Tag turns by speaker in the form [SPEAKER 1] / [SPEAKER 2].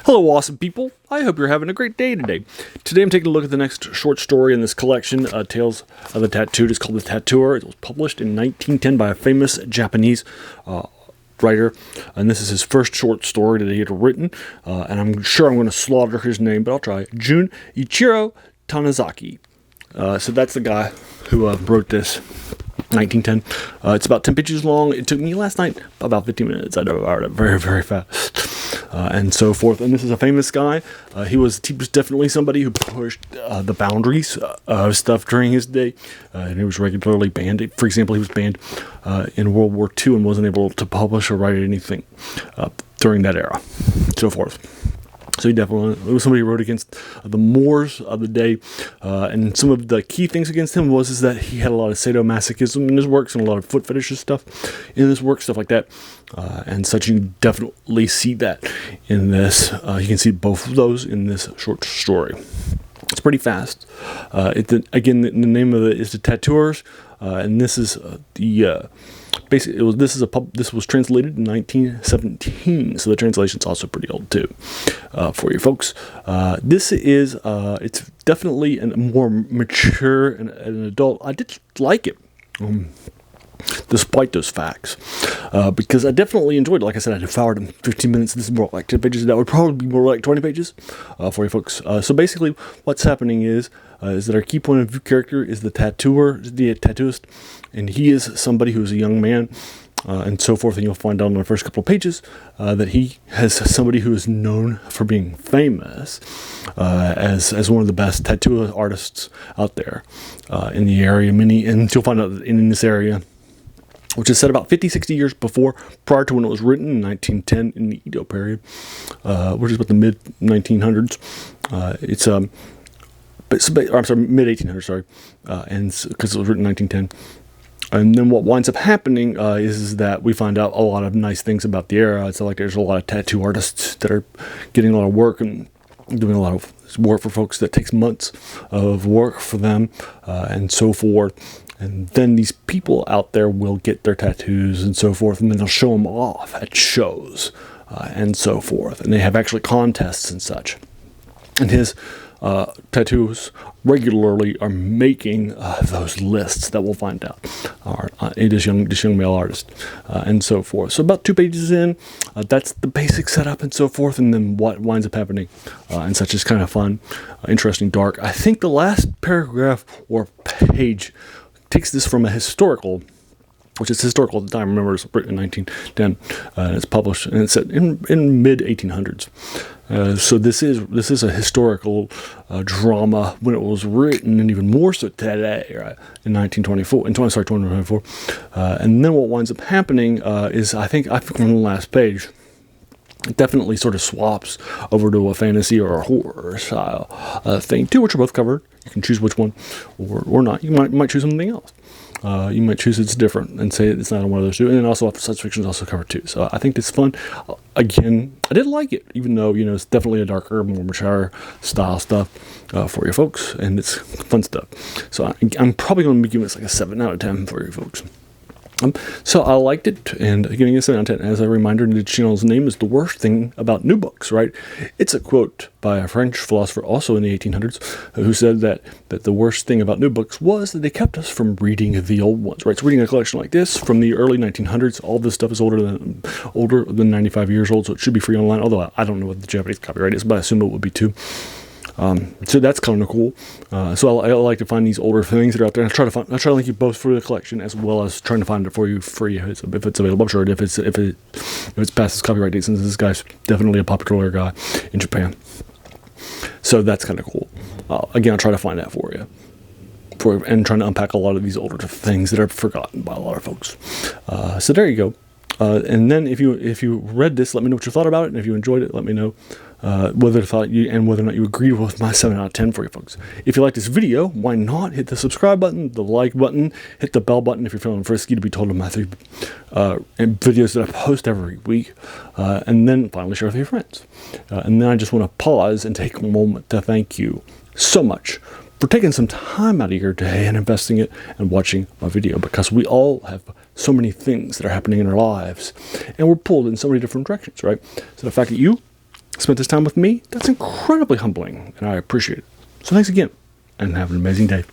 [SPEAKER 1] Hello, awesome people. I hope you're having a great day today. Today I'm taking a look at the next short story in this collection, Tales of the Tattooed. It's called The Tattooer. It was published in 1910 by a famous Japanese writer, and this is his first short story that he had written, and I'm sure I'm going to slaughter his name, but I'll try. Jun'ichirō Tanizaki. So that's the guy who wrote this. 1910. It's about 10 pages long. It took me last night about 15 minutes. I devoured it very, very fast. And so forth. And this is a famous guy. He was definitely somebody who pushed the boundaries of stuff during his day. And he was regularly banned. For example, he was banned in World War II and wasn't able to publish or write anything during that era. So forth. So he definitely was somebody who wrote against the Moors of the day, and some of the key things against him was that he had a lot of sadomasochism in his works and a lot of foot fetishes stuff in his work, stuff like that, and such. You definitely see that in this. You can see both of those in this short story. It's pretty fast. Again, the name of it is The Tattooers, and this is basically this was translated in 1917, so the translation's also pretty old too. For you folks, this is it's definitely a more mature and an adult. I did like it. Despite those facts, because I definitely enjoyed it. Like I said, I devoured it in 15 minutes. This is more like 10 pages. That would probably be more like 20 pages for you folks. So basically, what's happening is that our key point of view character is the tattooer, the tattooist, and he is somebody who's a young man, and so forth. And you'll find out in the first couple of pages that he has somebody who is known for being famous as one of the best tattoo artists out there in the area. And you'll find out that in this area, which is set about 50, 60 years prior to when it was written in 1910 in the Edo period, which is about the mid-1900s. It's I'm sorry, mid-1800s, sorry, and because it was written in 1910. And then what winds up happening is that we find out a lot of nice things about the era. It's like there's a lot of tattoo artists that are getting a lot of work and doing a lot of work for folks that takes months of work for them, and so forth. And then these people out there will get their tattoos and so forth, and then they'll show them off at shows and so forth. And they have actually contests and such. And his tattoos regularly are making those lists that we'll find out. This young male artist and so forth. So about 2 pages in, that's the basic setup and so forth, and then what winds up happening and such is kind of fun, interesting, dark. I think the last paragraph or page takes this from a historical, which is historical at the time. Remember, it's written in 1910, and it's published, and it's set in mid-1800s. So this is a historical drama when it was written, and even more so today, right, in 2024. And then what winds up happening is I think on the last page, it definitely sort of swaps over to a fantasy or a horror style thing too, which are both covered. You can choose which one or not. You might choose something else. You might choose it's different and say it's not one of those two. And then also science fiction is also covered too. So I think it's fun. Again, I did like it, even though it's definitely a darker, more mature style stuff for you folks, and it's fun stuff. So I'm probably going to be giving this like a 7 out of 10 for you folks. So I liked it, and giving it a 7 out of 10. As a reminder, the channel's name is The Worst Thing About New Books, right? It's a quote by a French philosopher also in the 1800s who said that the worst thing about new books was that they kept us from reading the old ones, right? So reading a collection like this from the early 1900s, all this stuff is older than 95 years old, so it should be free online, although I don't know what the Japanese copyright is, but I assume it would be too. So that's kind of cool. So I like to find these older things that are out there. I try to link you both for the collection as well as trying to find it for you free if it's available. I'm sure if it's past its copyright date, since this guy's definitely a popular guy in Japan. So that's kind of cool. Again, I'll try to find that for you. And trying to unpack a lot of these older things that are forgotten by a lot of folks. So there you go. And then if you read this, let me know what you thought about it, and if you enjoyed it, let me know whether or not you agreed with my 7 out of 10 for you folks. If you like this video, why not hit the subscribe button, the like button, hit the bell button if you're feeling frisky to be told of my 3 videos that I post every week, and then finally share with your friends. And then I just want to pause and take a moment to thank you so much for taking some time out of your day and investing it and watching my video, because we all have so many things that are happening in our lives and we're pulled in so many different directions, right? So the fact that you spent this time with me, that's incredibly humbling, and I appreciate it. So thanks again, and have an amazing day.